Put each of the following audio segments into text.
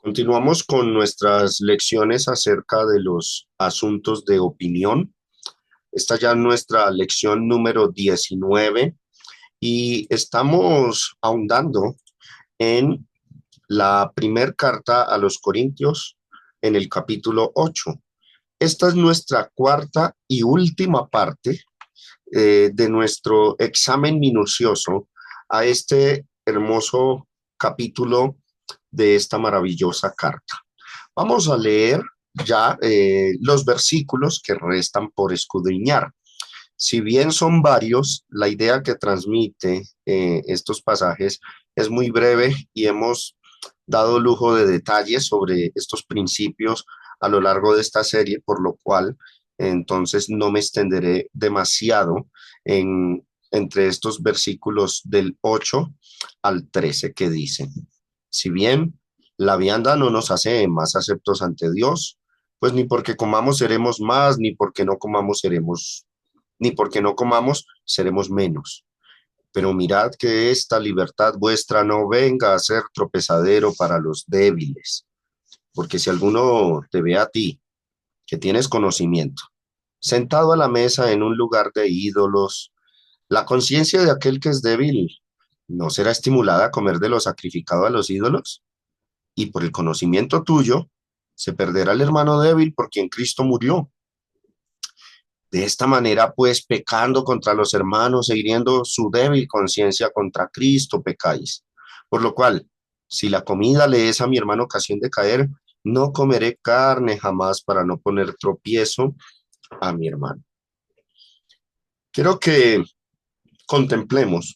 Continuamos con nuestras lecciones acerca de los asuntos de opinión. Esta ya es nuestra lección número 19 y estamos ahondando en la primer carta a los Corintios en el capítulo 8. Esta es nuestra cuarta y última parte de nuestro examen minucioso a este hermoso capítulo de esta maravillosa carta. Vamos a leer ya los versículos que restan por escudriñar. Si bien son varios, la idea que transmite estos pasajes es muy breve y hemos dado lujo de detalles sobre estos principios a lo largo de esta serie, por lo cual entonces no me extenderé demasiado entre estos versículos del 8 al 13 que dicen, si bien la vianda no nos hace más aceptos ante Dios, pues ni porque comamos seremos más, ni porque no comamos seremos menos. Pero mirad que esta libertad vuestra no venga a ser tropezadero para los débiles, porque si alguno te ve a ti, que tienes conocimiento, sentado a la mesa en un lugar de ídolos, la conciencia de aquel que es débil no será estimulada a comer de lo sacrificado a los ídolos, y por el conocimiento tuyo se perderá el hermano débil por quien Cristo murió. De esta manera, pues, pecando contra los hermanos e hiriendo su débil conciencia contra Cristo, pecáis. Por lo cual, si la comida le es a mi hermano ocasión de caer, no comeré carne jamás para no poner tropiezo a mi hermano. Quiero que contemplemos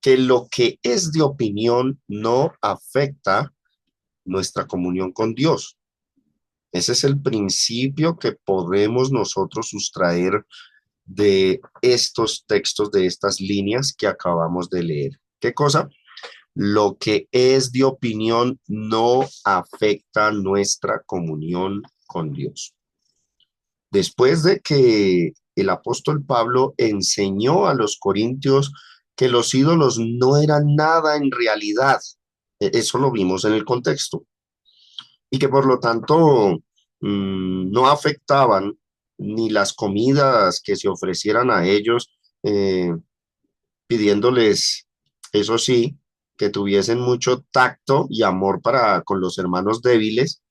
que lo que es de opinión no afecta nuestra comunión con Dios. Ese es el principio que podemos nosotros sustraer de estos textos, de estas líneas que acabamos de leer. ¿Qué cosa? Lo que es de opinión no afecta nuestra comunión con Dios. Después de que el apóstol Pablo enseñó a los corintios que los ídolos no eran nada en realidad, eso lo vimos en el contexto, y que por lo tanto no afectaban ni las comidas que se ofrecieran a ellos, eh, pidiéndoles, eso sí, que tuviesen mucho tacto y amor para con los hermanos débiles.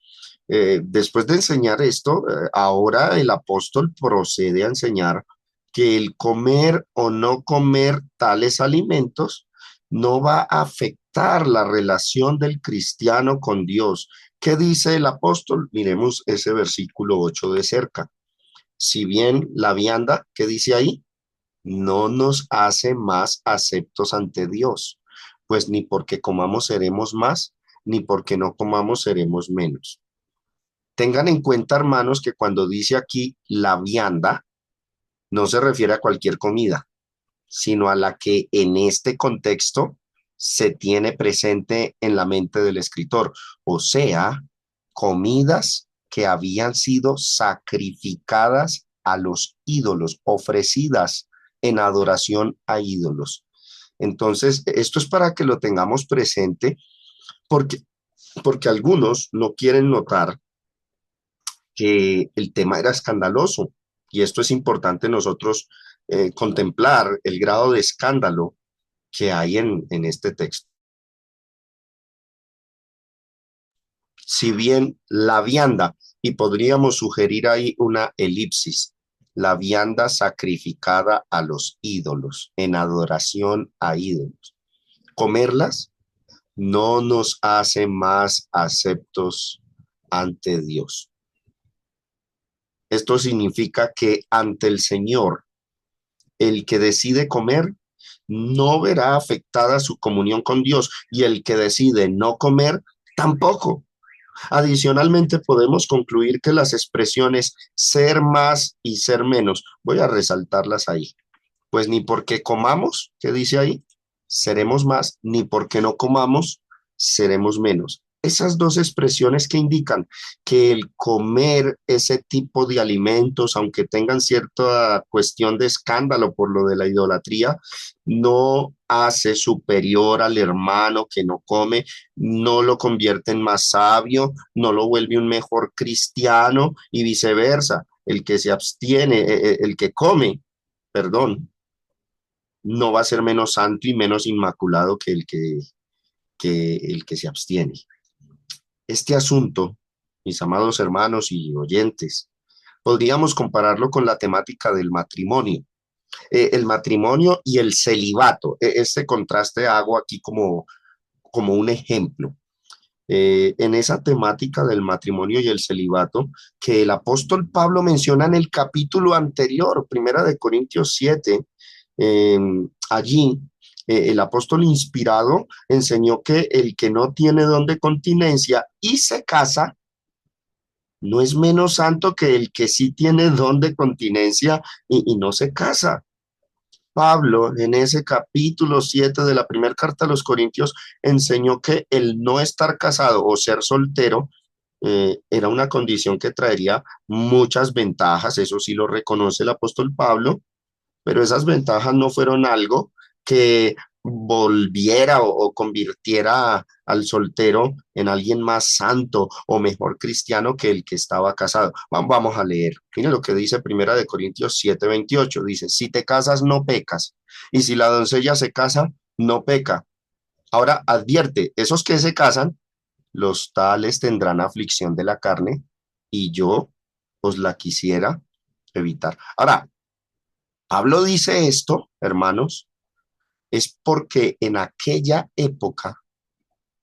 Después de enseñar esto, ahora el apóstol procede a enseñar que el comer o no comer tales alimentos no va a afectar la relación del cristiano con Dios. ¿Qué dice el apóstol? Miremos ese versículo 8 de cerca. Si bien la vianda, ¿qué dice ahí? No nos hace más aceptos ante Dios, pues ni porque comamos seremos más, ni porque no comamos seremos menos. Tengan en cuenta, hermanos, que cuando dice aquí la vianda, no se refiere a cualquier comida, sino a la que en este contexto se tiene presente en la mente del escritor, o sea, comidas que habían sido sacrificadas a los ídolos, ofrecidas en adoración a ídolos. Entonces, esto es para que lo tengamos presente porque, porque algunos no quieren notar que el tema era escandaloso. Y esto es importante nosotros contemplar el grado de escándalo que hay en este texto. Si bien la vianda, y podríamos sugerir ahí una elipsis, la vianda sacrificada a los ídolos, en adoración a ídolos, comerlas no nos hace más aceptos ante Dios. Esto significa que ante el Señor, el que decide comer no verá afectada su comunión con Dios y el que decide no comer tampoco. Adicionalmente, podemos concluir que las expresiones ser más y ser menos, voy a resaltarlas ahí, pues ni porque comamos, ¿qué dice ahí? Seremos más, ni porque no comamos, seremos menos. esas dos expresiones que indican que el comer ese tipo de alimentos, aunque tengan cierta cuestión de escándalo por lo de la idolatría, no hace superior al hermano que no come, no lo convierte en más sabio, no lo vuelve un mejor cristiano y viceversa. El que se abstiene, el que come, perdón, no va a ser menos santo y menos inmaculado que el que se abstiene. Este asunto, mis amados hermanos y oyentes, podríamos compararlo con la temática del matrimonio. El matrimonio y el celibato. Este contraste hago aquí como un ejemplo. En esa temática del matrimonio y el celibato que el apóstol Pablo menciona en el capítulo anterior, Primera de Corintios 7, eh, allí el apóstol inspirado enseñó que el que no tiene don de continencia y se casa, no es menos santo que el que sí tiene don de continencia y no se casa. Pablo, en ese capítulo 7 de la primera carta a los Corintios, enseñó que el no estar casado o ser soltero era una condición que traería muchas ventajas, eso sí lo reconoce el apóstol Pablo, pero esas ventajas no fueron algo que volviera o convirtiera al soltero en alguien más santo o mejor cristiano que el que estaba casado. Vamos a leer. Miren lo que dice Primera de Corintios 7:28. Dice, si te casas, no pecas. Y si la doncella se casa, no peca. Ahora advierte, esos que se casan, los tales tendrán aflicción de la carne y yo os la quisiera evitar. Ahora, Pablo dice esto, hermanos, es porque en aquella época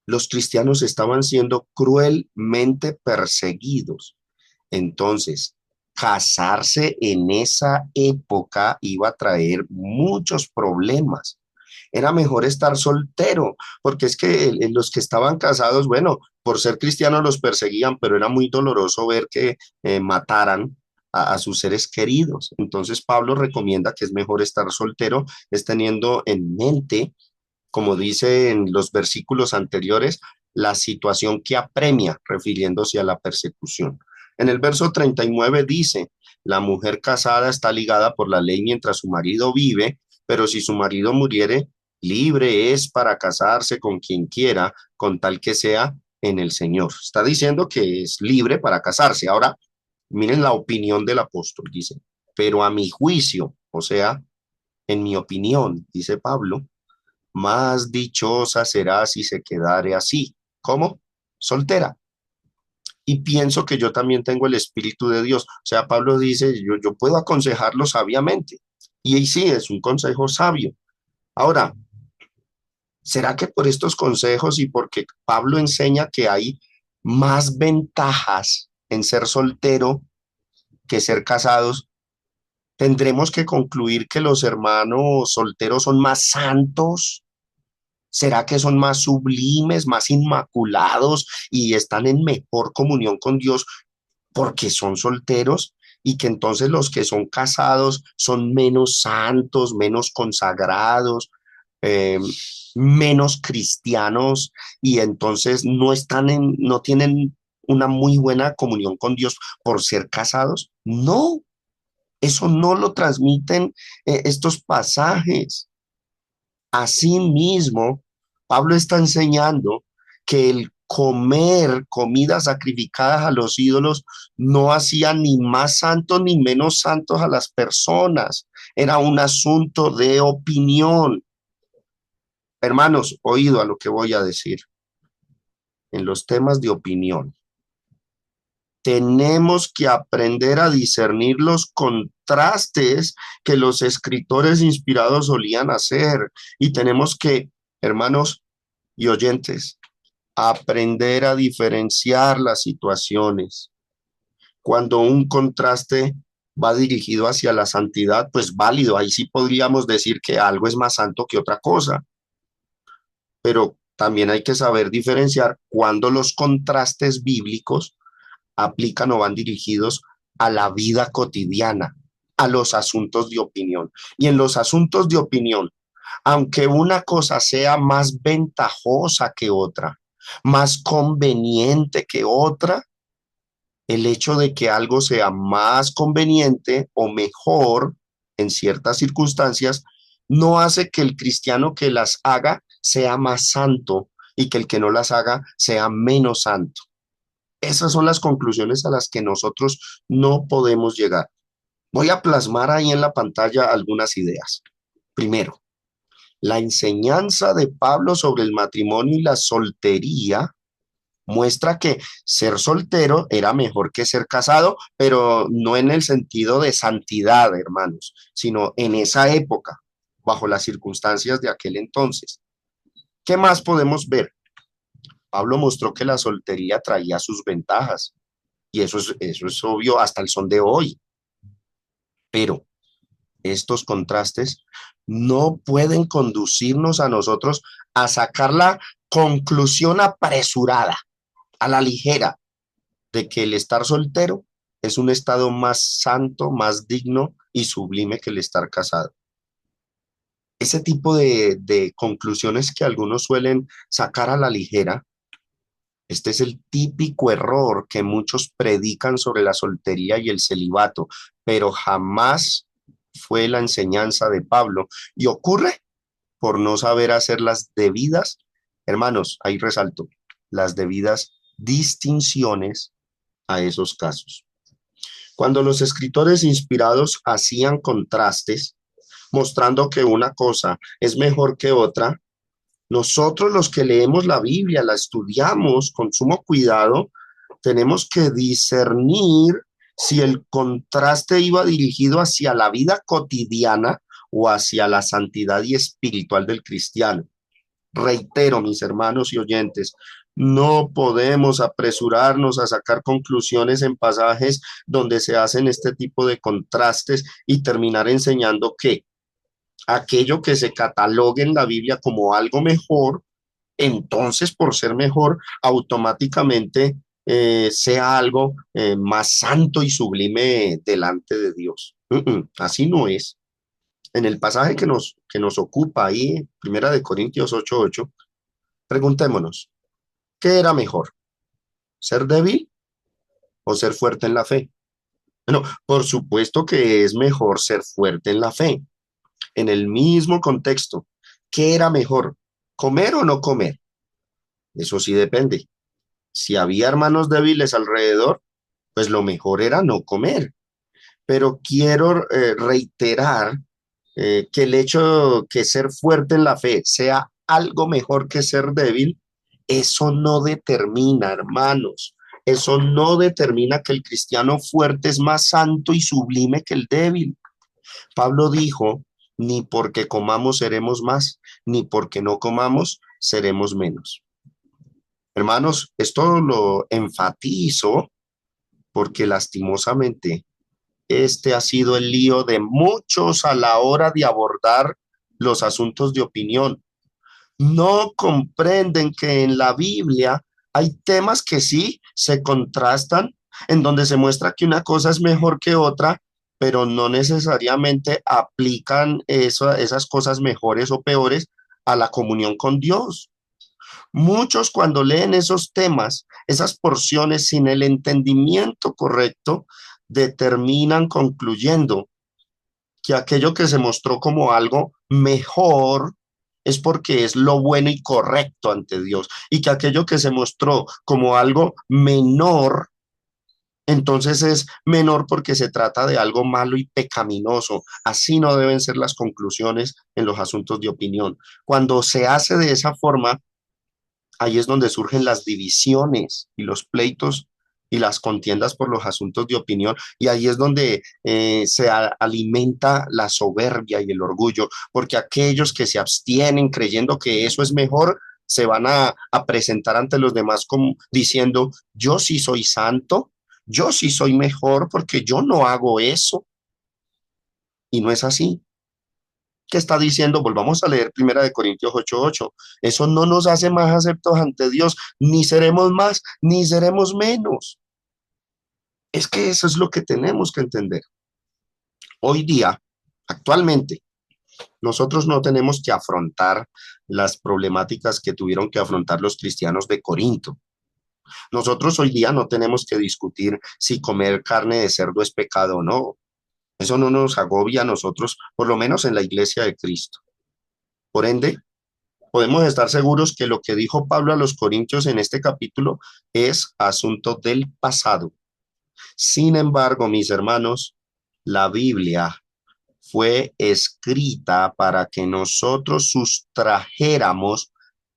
los cristianos estaban siendo cruelmente perseguidos. Entonces, casarse en esa época iba a traer muchos problemas. Era mejor estar soltero, porque es que los que estaban casados, bueno, por ser cristianos los perseguían, pero era muy doloroso ver que mataran a sus seres queridos. Entonces Pablo recomienda que es mejor estar soltero, es teniendo en mente, como dice en los versículos anteriores, la situación que apremia, refiriéndose a la persecución. En el verso 39 dice, la mujer casada está ligada por la ley mientras su marido vive, pero si su marido muriere, libre es para casarse con quien quiera, con tal que sea en el Señor. Está diciendo que es libre para casarse. Ahora, miren la opinión del apóstol, dice, pero a mi juicio, o sea, en mi opinión, dice Pablo, más dichosa será si se quedare así. ¿Cómo? Soltera. Y pienso que yo también tengo el Espíritu de Dios. O sea, Pablo dice, yo puedo aconsejarlo sabiamente. Y ahí sí, es un consejo sabio. Ahora, ¿será que por estos consejos y porque Pablo enseña que hay más ventajas en ser soltero que ser casados, tendremos que concluir que los hermanos solteros son más santos? ¿Será que son más sublimes, más inmaculados y están en mejor comunión con Dios porque son solteros? Y que entonces los que son casados son menos santos, menos consagrados, eh, menos cristianos y entonces no tienen una muy buena comunión con Dios por ser casados. No, eso no lo transmiten estos pasajes. Asimismo, Pablo está enseñando que el comer comidas sacrificadas a los ídolos no hacía ni más santos ni menos santos a las personas. Era un asunto de opinión. Hermanos, oído a lo que voy a decir. En los temas de opinión, tenemos que aprender a discernir los contrastes que los escritores inspirados solían hacer. Y tenemos que, hermanos y oyentes, aprender a diferenciar las situaciones. Cuando un contraste va dirigido hacia la santidad, pues válido, ahí sí podríamos decir que algo es más santo que otra cosa, pero también hay que saber diferenciar cuando los contrastes bíblicos aplican o van dirigidos a la vida cotidiana, a los asuntos de opinión. Y en los asuntos de opinión, aunque una cosa sea más ventajosa que otra, más conveniente que otra. El hecho de que algo sea más conveniente o mejor en ciertas circunstancias no hace que el cristiano que las haga sea más santo y que el que no las haga sea menos santo. Esas son las conclusiones a las que nosotros no podemos llegar. Voy a plasmar ahí en la pantalla algunas ideas. Primero, la enseñanza de Pablo sobre el matrimonio y la soltería muestra que ser soltero era mejor que ser casado, pero no en el sentido de santidad, hermanos, sino en esa época, bajo las circunstancias de aquel entonces. ¿Qué más podemos ver? Pablo mostró que la soltería traía sus ventajas, y eso es obvio hasta el son de hoy, pero estos contrastes no pueden conducirnos a nosotros a sacar la conclusión apresurada, a la ligera, de que el estar soltero es un estado más santo, más digno y sublime que el estar casado. Ese tipo de conclusiones que algunos suelen sacar a la ligera, este es el típico error que muchos predican sobre la soltería y el celibato, pero jamás fue la enseñanza de Pablo y ocurre por no saber hacer las debidas, hermanos, ahí resalto, las debidas distinciones a esos casos. Cuando los escritores inspirados hacían contrastes, mostrando que una cosa es mejor que otra, nosotros los que leemos la Biblia, la estudiamos con sumo cuidado, tenemos que discernir si el contraste iba dirigido hacia la vida cotidiana o hacia la santidad y espiritual del cristiano. Reitero, mis hermanos y oyentes, no podemos apresurarnos a sacar conclusiones en pasajes donde se hacen este tipo de contrastes y terminar enseñando que aquello que se catalogue en la Biblia como algo mejor, entonces por ser mejor, automáticamente sea algo más santo y sublime delante de Dios. Así no es. En el pasaje que nos ocupa ahí, Primera de Corintios 8:8, preguntémonos, ¿qué era mejor? ¿Ser débil o ser fuerte en la fe? Bueno, por supuesto que es mejor ser fuerte en la fe. En el mismo contexto, ¿qué era mejor? ¿Comer o no comer? Eso sí depende. Si había hermanos débiles alrededor, pues lo mejor era no comer. Pero quiero reiterar que el hecho que ser fuerte en la fe sea algo mejor que ser débil, eso no determina, hermanos, eso no determina que el cristiano fuerte es más santo y sublime que el débil. Pablo dijo, ni porque comamos seremos más, ni porque no comamos seremos menos. Hermanos, esto lo enfatizo porque lastimosamente este ha sido el lío de muchos a la hora de abordar los asuntos de opinión. No comprenden que en la Biblia hay temas que sí se contrastan, en donde se muestra que una cosa es mejor que otra, pero no necesariamente aplican esas cosas mejores o peores a la comunión con Dios. Muchos cuando leen esos temas, esas porciones sin el entendimiento correcto, determinan concluyendo que aquello que se mostró como algo mejor es porque es lo bueno y correcto ante Dios, y que aquello que se mostró como algo menor, entonces es menor porque se trata de algo malo y pecaminoso. Así no deben ser las conclusiones en los asuntos de opinión. Cuando se hace de esa forma, ahí es donde surgen las divisiones y los pleitos y las contiendas por los asuntos de opinión, y ahí es donde alimenta la soberbia y el orgullo, porque aquellos que se abstienen creyendo que eso es mejor, se van a presentar ante los demás como diciendo, yo sí soy santo, yo sí soy mejor porque yo no hago eso, y no es así. ¿Qué está diciendo? Volvamos a leer Primera de Corintios 8:8. Eso no nos hace más aceptos ante Dios, ni seremos más, ni seremos menos. Es que eso es lo que tenemos que entender. Hoy día, actualmente, Nosotros no tenemos que afrontar las problemáticas que tuvieron que afrontar los cristianos de Corinto. Nosotros hoy día no tenemos que discutir si comer carne de cerdo es pecado o no. Eso no nos agobia a nosotros, por lo menos en la iglesia de Cristo. Por ende, podemos estar seguros que lo que dijo Pablo a los Corintios en este capítulo es asunto del pasado. Sin embargo, mis hermanos, la Biblia fue escrita para que nosotros sustrajéramos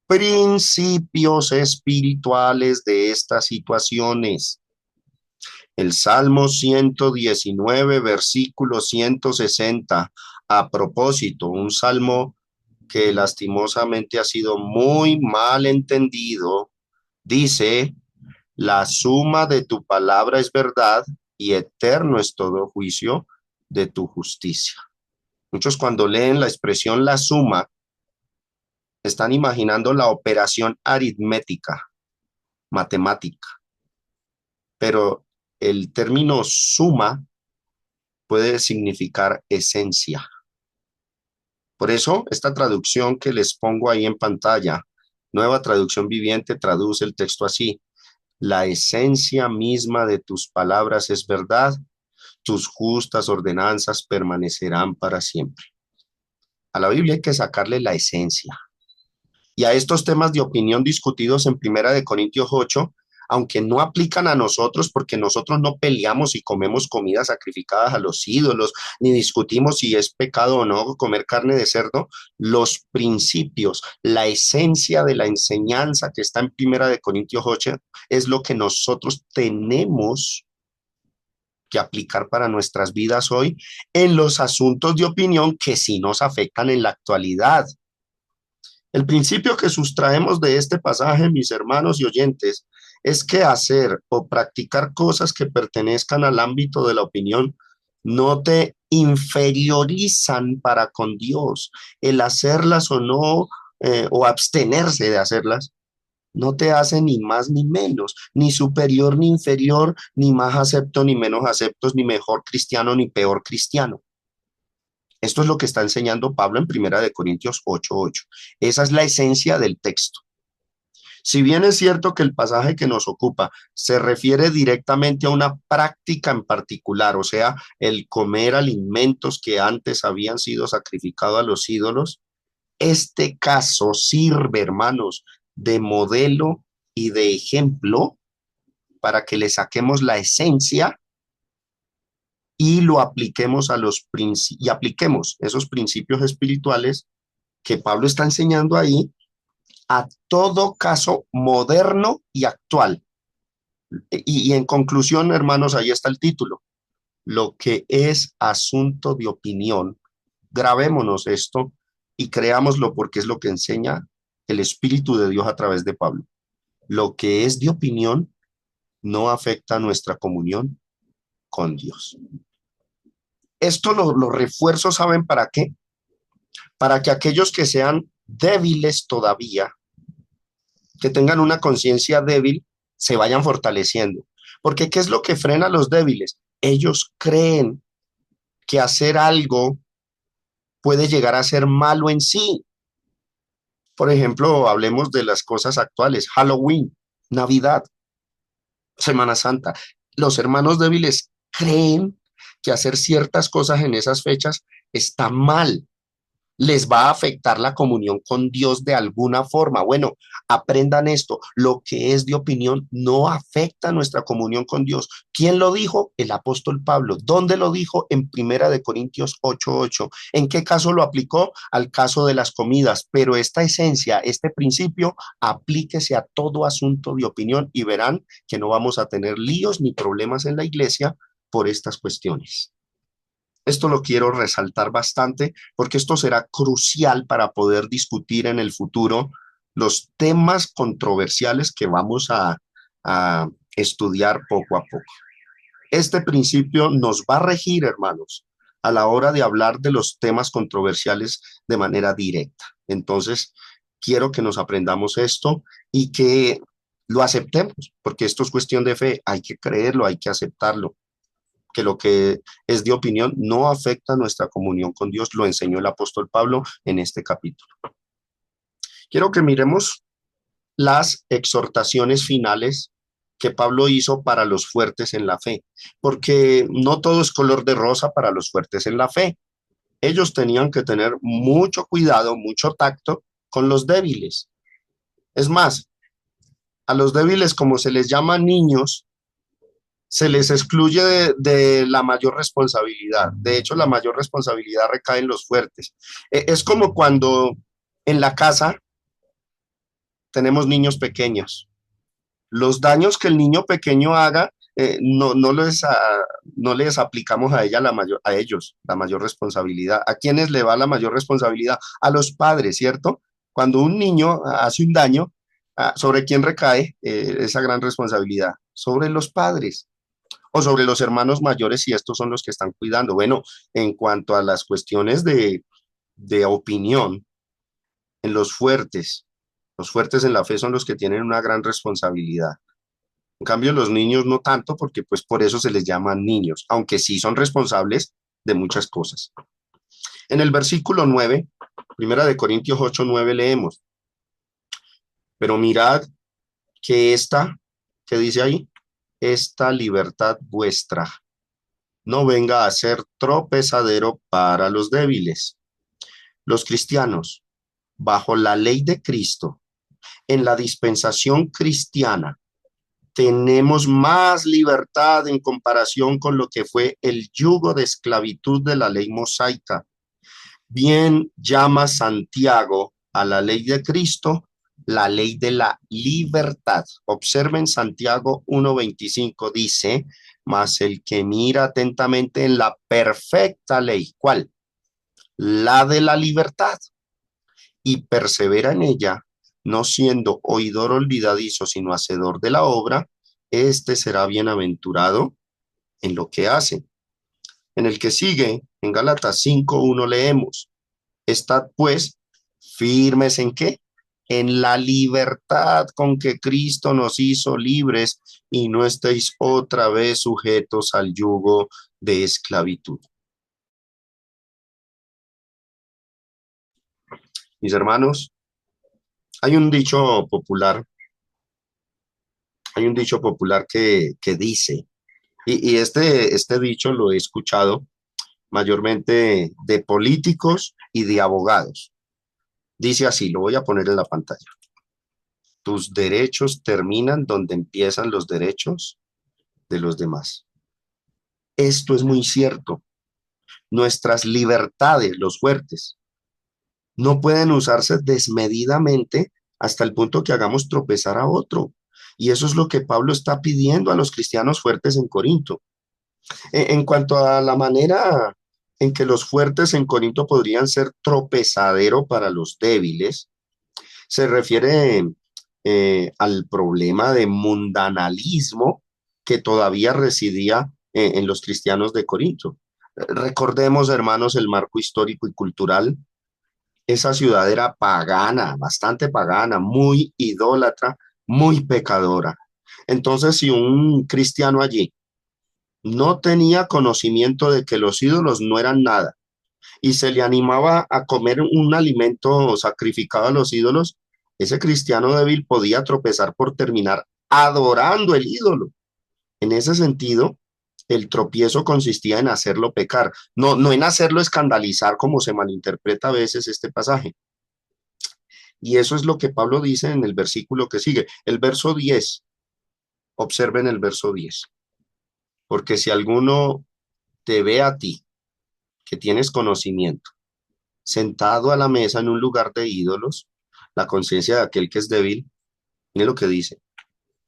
principios espirituales de estas situaciones. El Salmo 119, versículo 160, a propósito, un salmo que lastimosamente ha sido muy mal entendido, dice, la suma de tu palabra es verdad y eterno es todo juicio de tu justicia. Muchos cuando leen la expresión la suma, están imaginando la operación aritmética, matemática, pero el término suma puede significar esencia. Por eso, esta traducción que les pongo ahí en pantalla, Nueva Traducción Viviente, traduce el texto así: la esencia misma de tus palabras es verdad, tus justas ordenanzas permanecerán para siempre. A la Biblia hay que sacarle la esencia. Y a estos temas de opinión discutidos en Primera de Corintios 8, aunque no aplican a nosotros porque nosotros no peleamos y comemos comidas sacrificadas a los ídolos, ni discutimos si es pecado o no comer carne de cerdo, los principios, la esencia de la enseñanza que está en Primera de Corintios 8 es lo que nosotros tenemos que aplicar para nuestras vidas hoy en los asuntos de opinión que sí nos afectan en la actualidad. El principio que sustraemos de este pasaje, mis hermanos y oyentes, es que hacer o practicar cosas que pertenezcan al ámbito de la opinión no te inferiorizan para con Dios. El hacerlas o no, o abstenerse de hacerlas, no te hace ni más ni menos, ni superior ni inferior, ni más acepto ni menos aceptos, ni mejor cristiano ni peor cristiano. Esto es lo que está enseñando Pablo en Primera de Corintios 8:8. Esa es la esencia del texto. Si bien es cierto que el pasaje que nos ocupa se refiere directamente a una práctica en particular, o sea, el comer alimentos que antes habían sido sacrificados a los ídolos, este caso sirve, hermanos, de modelo y de ejemplo para que le saquemos la esencia y lo apliquemos y apliquemos esos principios espirituales que Pablo está enseñando ahí a todo caso moderno y actual. Y en conclusión, hermanos, ahí está el título. Lo que es asunto de opinión, grabémonos esto y creámoslo porque es lo que enseña el Espíritu de Dios a través de Pablo. Lo que es de opinión no afecta nuestra comunión con Dios. Esto lo refuerzo, ¿saben para qué? Para que aquellos que sean débiles todavía, que tengan una conciencia débil, se vayan fortaleciendo. Porque ¿qué es lo que frena a los débiles? Ellos creen que hacer algo puede llegar a ser malo en sí. Por ejemplo, hablemos de las cosas actuales: Halloween, Navidad, Semana Santa. Los hermanos débiles creen que hacer ciertas cosas en esas fechas está mal, les va a afectar la comunión con Dios de alguna forma. Bueno, aprendan esto: lo que es de opinión no afecta nuestra comunión con Dios. ¿Quién lo dijo? El apóstol Pablo. ¿Dónde lo dijo? En Primera de Corintios 8:8. ¿En qué caso lo aplicó? Al caso de las comidas. Pero esta esencia, este principio, aplíquese a todo asunto de opinión y verán que no vamos a tener líos ni problemas en la iglesia por estas cuestiones. Esto lo quiero resaltar bastante porque esto será crucial para poder discutir en el futuro los temas controversiales que vamos a estudiar poco a poco. Este principio nos va a regir, hermanos, a la hora de hablar de los temas controversiales de manera directa. Entonces, quiero que nos aprendamos esto y que lo aceptemos, porque esto es cuestión de fe. Hay que creerlo, hay que aceptarlo. que lo que es de opinión no afecta nuestra comunión con Dios, lo enseñó el apóstol Pablo en este capítulo. Quiero que miremos las exhortaciones finales que Pablo hizo para los fuertes en la fe, porque no todo es color de rosa para los fuertes en la fe. Ellos tenían que tener mucho cuidado, mucho tacto con los débiles. Es más, a los débiles, como se les llama niños, se les excluye de la mayor responsabilidad. De hecho, la mayor responsabilidad recae en los fuertes. Es como cuando en la casa tenemos niños pequeños. Los daños que el niño pequeño haga, no les aplicamos a ella a ellos la mayor responsabilidad. ¿A quiénes le va la mayor responsabilidad? A los padres, ¿cierto? Cuando un niño hace un daño, ¿sobre quién recae esa gran responsabilidad? Sobre los padres o sobre los hermanos mayores si estos son los que están cuidando. Bueno, en cuanto a las cuestiones de opinión, en los fuertes en la fe son los que tienen una gran responsabilidad. En cambio, los niños no tanto, porque pues por eso se les llaman niños, aunque sí son responsables de muchas cosas. En el versículo 9, primera de Corintios 8, 9 leemos, pero mirad que ¿qué dice ahí? Esta libertad vuestra no venga a ser tropezadero para los débiles. Los cristianos, bajo la ley de Cristo, en la dispensación cristiana, tenemos más libertad en comparación con lo que fue el yugo de esclavitud de la ley mosaica. Bien llama Santiago a la ley de Cristo la ley de la libertad. Observen Santiago 1:25 dice, mas el que mira atentamente en la perfecta ley, ¿cuál? La de la libertad, y persevera en ella, no siendo oidor olvidadizo, sino hacedor de la obra, este será bienaventurado en lo que hace. En el que sigue, en Gálatas 5:1 leemos, estad pues firmes ¿en qué? En la libertad con que Cristo nos hizo libres y no estéis otra vez sujetos al yugo de esclavitud. Mis hermanos, hay un dicho popular, que dice, y este dicho lo he escuchado mayormente de políticos y de abogados. Dice así, lo voy a poner en la pantalla. Tus derechos terminan donde empiezan los derechos de los demás. Esto es muy cierto. Nuestras libertades, los fuertes, no pueden usarse desmedidamente hasta el punto que hagamos tropezar a otro. Y eso es lo que Pablo está pidiendo a los cristianos fuertes en Corinto. En cuanto a la manera en que los fuertes en Corinto podrían ser tropezadero para los débiles, se refiere al problema de mundanalismo que todavía residía en los cristianos de Corinto. Recordemos, hermanos, el marco histórico y cultural. Esa ciudad era pagana, bastante pagana, muy idólatra, muy pecadora. Entonces, si un cristiano allí no tenía conocimiento de que los ídolos no eran nada y se le animaba a comer un alimento sacrificado a los ídolos, ese cristiano débil podía tropezar por terminar adorando el ídolo. En ese sentido, el tropiezo consistía en hacerlo pecar, no en hacerlo escandalizar como se malinterpreta a veces este pasaje. Y eso es lo que Pablo dice en el versículo que sigue, el verso 10. Observen el verso 10. Porque si alguno te ve a ti, que tienes conocimiento, sentado a la mesa en un lugar de ídolos, la conciencia de aquel que es débil, mire lo que dice,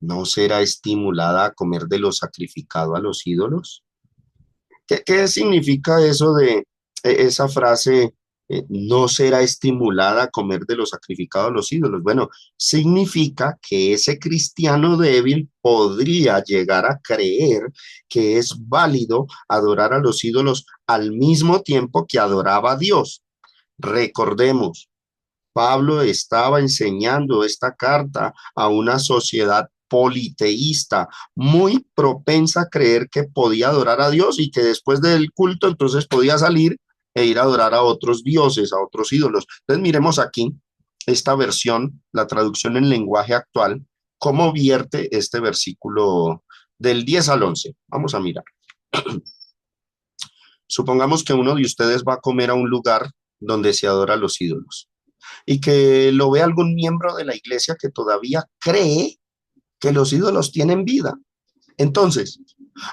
¿no será estimulada a comer de lo sacrificado a los ídolos? ¿Qué significa eso de esa frase, no será estimulada a comer de lo sacrificado a los ídolos? Bueno, significa que ese cristiano débil podría llegar a creer que es válido adorar a los ídolos al mismo tiempo que adoraba a Dios. Recordemos, Pablo estaba enseñando esta carta a una sociedad politeísta, muy propensa a creer que podía adorar a Dios y que después del culto entonces podía salir e ir a adorar a otros dioses, a otros ídolos. Entonces miremos aquí esta versión, la traducción en lenguaje actual, cómo vierte este versículo del 10 al 11. Vamos a mirar. Supongamos que uno de ustedes va a comer a un lugar donde se adora a los ídolos y que lo ve algún miembro de la iglesia que todavía cree que los ídolos tienen vida. Entonces,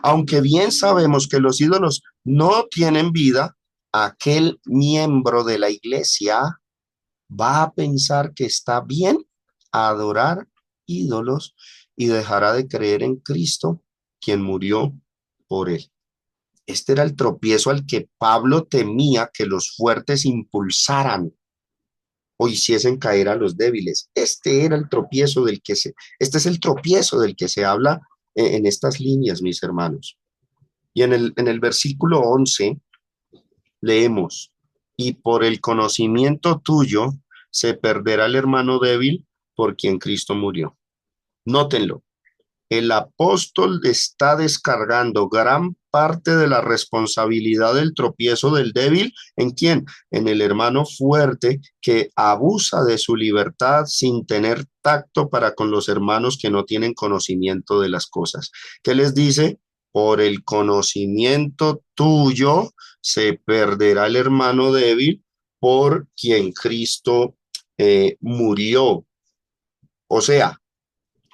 aunque bien sabemos que los ídolos no tienen vida, aquel miembro de la iglesia va a pensar que está bien adorar ídolos y dejará de creer en Cristo, quien murió por él. Este era el tropiezo al que Pablo temía que los fuertes impulsaran o hiciesen caer a los débiles. Este era el tropiezo este es el tropiezo del que se habla en estas líneas, mis hermanos. Y en el versículo 11 leemos, y por el conocimiento tuyo se perderá el hermano débil por quien Cristo murió. Nótenlo, el apóstol está descargando gran parte de la responsabilidad del tropiezo del débil. ¿En quién? En el hermano fuerte que abusa de su libertad sin tener tacto para con los hermanos que no tienen conocimiento de las cosas. ¿Qué les dice? Por el conocimiento tuyo se perderá el hermano débil por quien Cristo murió. O sea,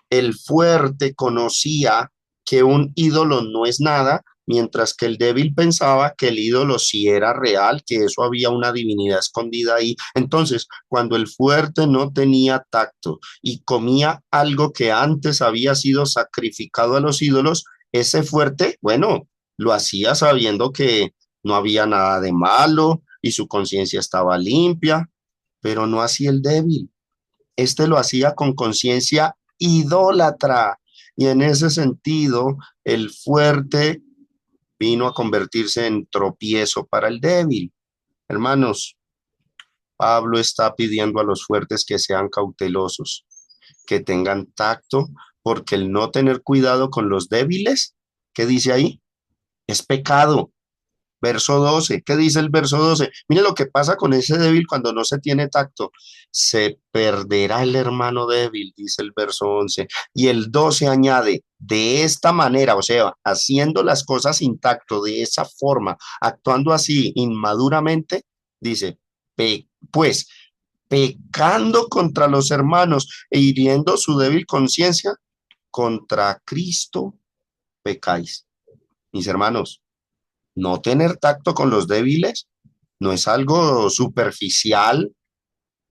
el fuerte conocía que un ídolo no es nada, mientras que el débil pensaba que el ídolo sí era real, que eso había una divinidad escondida ahí. Entonces, cuando el fuerte no tenía tacto y comía algo que antes había sido sacrificado a los ídolos, ese fuerte, bueno, lo hacía sabiendo que no había nada de malo y su conciencia estaba limpia, pero no así el débil. Este lo hacía con conciencia idólatra. Y en ese sentido, el fuerte vino a convertirse en tropiezo para el débil. Hermanos, Pablo está pidiendo a los fuertes que sean cautelosos, que tengan tacto, porque el no tener cuidado con los débiles, ¿qué dice ahí? Es pecado. Verso 12, ¿qué dice el verso 12? Mire lo que pasa con ese débil cuando no se tiene tacto. Se perderá el hermano débil, dice el verso 11. Y el 12 añade, de esta manera, o sea, haciendo las cosas sin tacto, de esa forma, actuando así inmaduramente, dice, pues, pecando contra los hermanos e hiriendo su débil conciencia, contra Cristo pecáis. Mis hermanos, no tener tacto con los débiles no es algo superficial,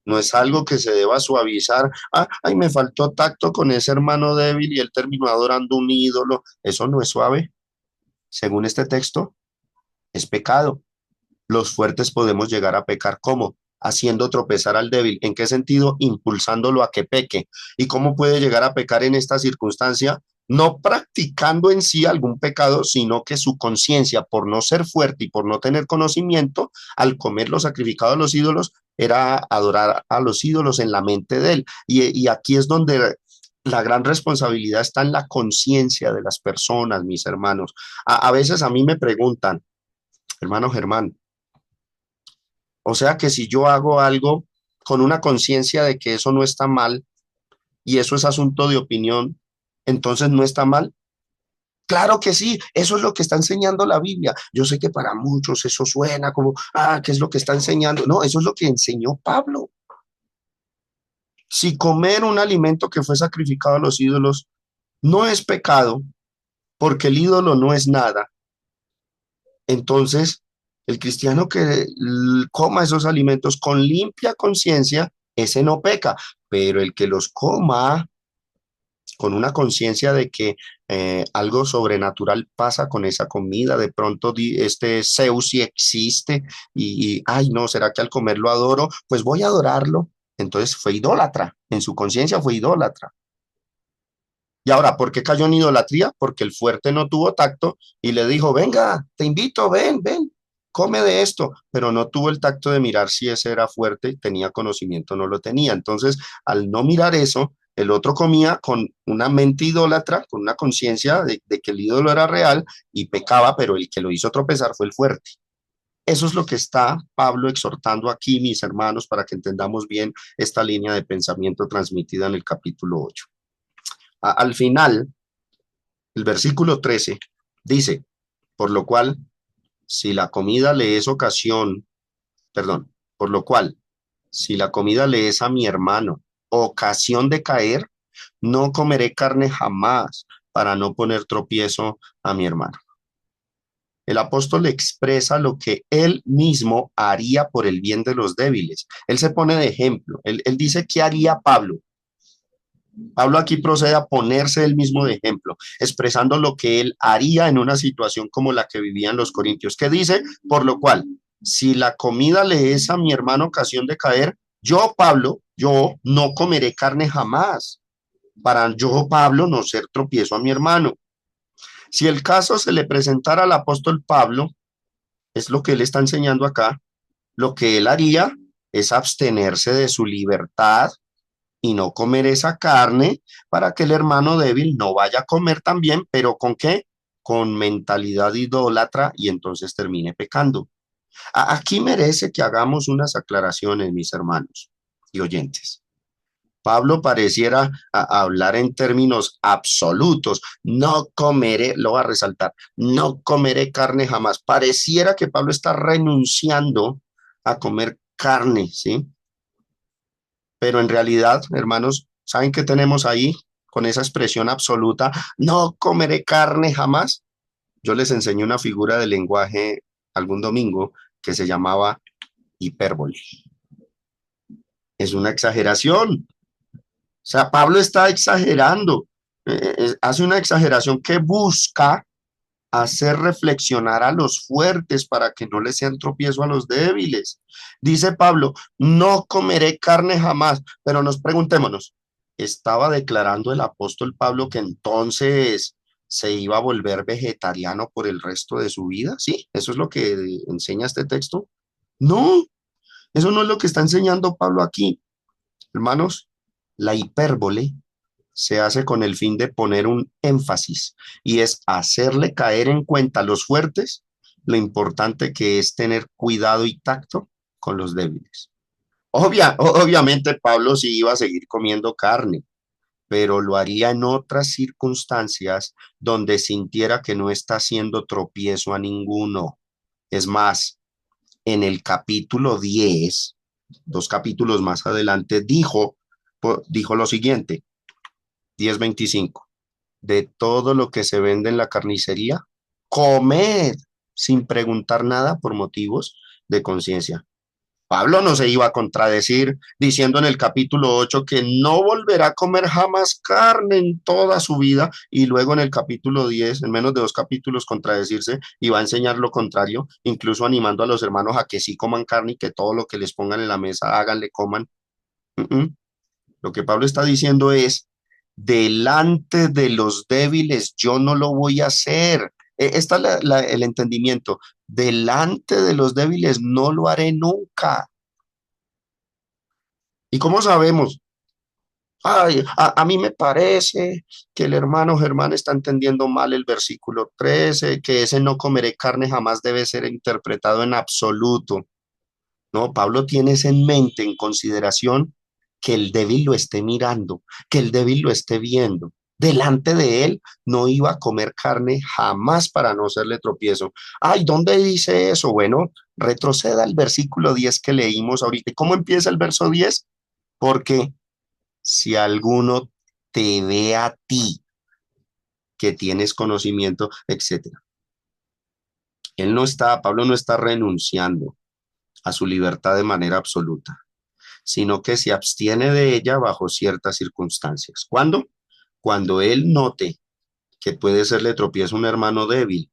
no es algo que se deba suavizar. Ah, ay, me faltó tacto con ese hermano débil y él terminó adorando un ídolo. Eso no es suave. Según este texto, es pecado. Los fuertes podemos llegar a pecar. ¿Cómo? Haciendo tropezar al débil. ¿En qué sentido? Impulsándolo a que peque. ¿Y cómo puede llegar a pecar en esta circunstancia? No practicando en sí algún pecado, sino que su conciencia, por no ser fuerte y por no tener conocimiento, al comer lo sacrificado a los ídolos, era adorar a los ídolos en la mente de él. Y aquí es donde la gran responsabilidad está en la conciencia de las personas, mis hermanos. A veces a mí me preguntan, hermano Germán, o sea que si yo hago algo con una conciencia de que eso no está mal y eso es asunto de opinión, entonces no está mal. Claro que sí, eso es lo que está enseñando la Biblia. Yo sé que para muchos eso suena como, ¿qué es lo que está enseñando? No, eso es lo que enseñó Pablo. Si comer un alimento que fue sacrificado a los ídolos no es pecado, porque el ídolo no es nada, entonces el cristiano que coma esos alimentos con limpia conciencia, ese no peca, pero el que los coma con una conciencia de que algo sobrenatural pasa con esa comida, de pronto este Zeus sí existe ay no, ¿será que al comerlo adoro? Pues voy a adorarlo. Entonces fue idólatra, en su conciencia fue idólatra. Y ahora, ¿por qué cayó en idolatría? Porque el fuerte no tuvo tacto y le dijo, venga, te invito, ven, come de esto, pero no tuvo el tacto de mirar si ese era fuerte, tenía conocimiento, no lo tenía. Entonces, al no mirar eso, el otro comía con una mente idólatra, con una conciencia de que el ídolo era real y pecaba, pero el que lo hizo tropezar fue el fuerte. Eso es lo que está Pablo exhortando aquí, mis hermanos, para que entendamos bien esta línea de pensamiento transmitida en el capítulo 8. Al final, el versículo 13 dice, por lo cual, si la comida le es ocasión, perdón, por lo cual, si la comida le es a mi hermano ocasión de caer, no comeré carne jamás para no poner tropiezo a mi hermano. El apóstol expresa lo que él mismo haría por el bien de los débiles. Él se pone de ejemplo. Él dice qué haría Pablo. Pablo aquí procede a ponerse él mismo de ejemplo, expresando lo que él haría en una situación como la que vivían los corintios. ¿Qué dice? Por lo cual, si la comida le es a mi hermano ocasión de caer, yo, Pablo, yo no comeré carne jamás, para yo, Pablo, no ser tropiezo a mi hermano. Si el caso se le presentara al apóstol Pablo, es lo que él está enseñando acá, lo que él haría es abstenerse de su libertad y no comer esa carne para que el hermano débil no vaya a comer también, pero ¿con qué? Con mentalidad idólatra y entonces termine pecando. Aquí merece que hagamos unas aclaraciones, mis hermanos y oyentes. Pablo pareciera hablar en términos absolutos. No comeré, lo va a resaltar, no comeré carne jamás. Pareciera que Pablo está renunciando a comer carne, ¿sí? Pero en realidad, hermanos, ¿saben qué tenemos ahí con esa expresión absoluta? No comeré carne jamás. Yo les enseñé una figura de lenguaje algún domingo que se llamaba hipérbole. Es una exageración. O sea, Pablo está exagerando. Hace una exageración que busca hacer reflexionar a los fuertes para que no les sean tropiezo a los débiles. Dice Pablo, no comeré carne jamás, pero nos preguntémonos, ¿estaba declarando el apóstol Pablo que entonces se iba a volver vegetariano por el resto de su vida? Sí, eso es lo que enseña este texto. No, eso no es lo que está enseñando Pablo aquí. Hermanos, la hipérbole se hace con el fin de poner un énfasis y es hacerle caer en cuenta a los fuertes lo importante que es tener cuidado y tacto con los débiles. Obviamente Pablo sí iba a seguir comiendo carne, pero lo haría en otras circunstancias donde sintiera que no está haciendo tropiezo a ninguno. Es más, en el capítulo 10, dos capítulos más adelante, dijo lo siguiente, 10:25. De todo lo que se vende en la carnicería, comed sin preguntar nada por motivos de conciencia. Pablo no se iba a contradecir diciendo en el capítulo 8 que no volverá a comer jamás carne en toda su vida y luego en el capítulo 10, en menos de dos capítulos, contradecirse y va a enseñar lo contrario, incluso animando a los hermanos a que sí coman carne y que todo lo que les pongan en la mesa háganle, coman. Lo que Pablo está diciendo es, delante de los débiles yo no lo voy a hacer. Está el entendimiento. Delante de los débiles no lo haré nunca. ¿Y cómo sabemos? Ay, a mí me parece que el hermano Germán está entendiendo mal el versículo 13, que ese no comeré carne jamás debe ser interpretado en absoluto. No, Pablo tiene eso en mente, en consideración, que el débil lo esté mirando, que el débil lo esté viendo. Delante de él no iba a comer carne jamás para no serle tropiezo. Ay, ¿dónde dice eso? Bueno, retroceda al versículo 10 que leímos ahorita. ¿Y cómo empieza el verso 10? Porque si alguno te ve a ti, que tienes conocimiento, etcétera. Pablo no está renunciando a su libertad de manera absoluta, sino que se abstiene de ella bajo ciertas circunstancias. ¿Cuándo? Cuando él note que puede serle tropiezo a un hermano débil.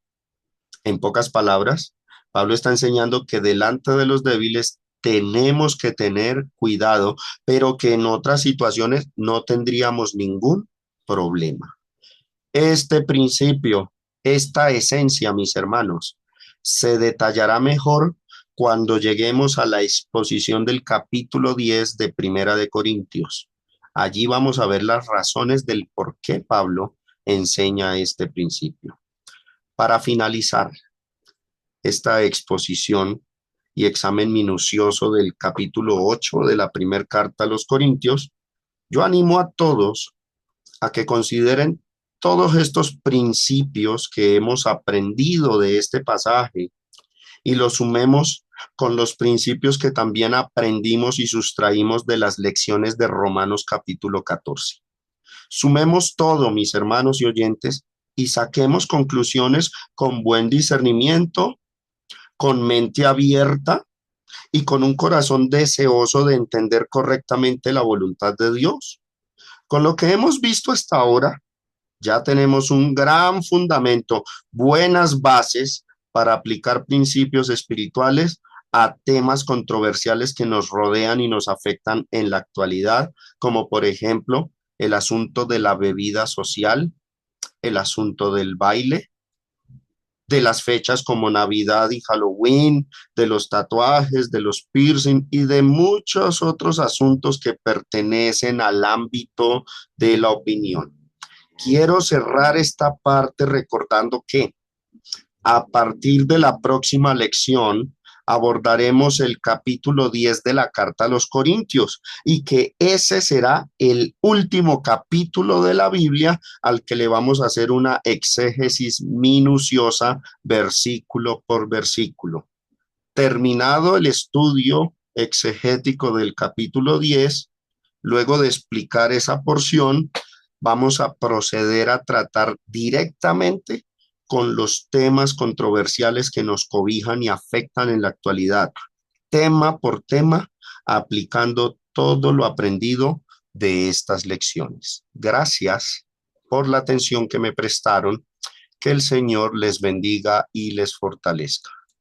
En pocas palabras, Pablo está enseñando que delante de los débiles tenemos que tener cuidado, pero que en otras situaciones no tendríamos ningún problema. Este principio, esta esencia, mis hermanos, se detallará mejor cuando lleguemos a la exposición del capítulo 10 de Primera de Corintios. Allí vamos a ver las razones del por qué Pablo enseña este principio. Para finalizar esta exposición y examen minucioso del capítulo 8 de la primera carta a los Corintios, yo animo a todos a que consideren todos estos principios que hemos aprendido de este pasaje y los sumemos con los principios que también aprendimos y sustraímos de las lecciones de Romanos capítulo 14. Sumemos todo, mis hermanos y oyentes, y saquemos conclusiones con buen discernimiento, con mente abierta y con un corazón deseoso de entender correctamente la voluntad de Dios. Con lo que hemos visto hasta ahora, ya tenemos un gran fundamento, buenas bases para aplicar principios espirituales a temas controversiales que nos rodean y nos afectan en la actualidad, como por ejemplo el asunto de la bebida social, el asunto del baile, de las fechas como Navidad y Halloween, de los tatuajes, de los piercing y de muchos otros asuntos que pertenecen al ámbito de la opinión. Quiero cerrar esta parte recordando que a partir de la próxima lección abordaremos el capítulo 10 de la carta a los Corintios y que ese será el último capítulo de la Biblia al que le vamos a hacer una exégesis minuciosa versículo por versículo. Terminado el estudio exegético del capítulo 10, luego de explicar esa porción, vamos a proceder a tratar directamente con los temas controversiales que nos cobijan y afectan en la actualidad, tema por tema, aplicando todo lo aprendido de estas lecciones. Gracias por la atención que me prestaron. Que el Señor les bendiga y les fortalezca.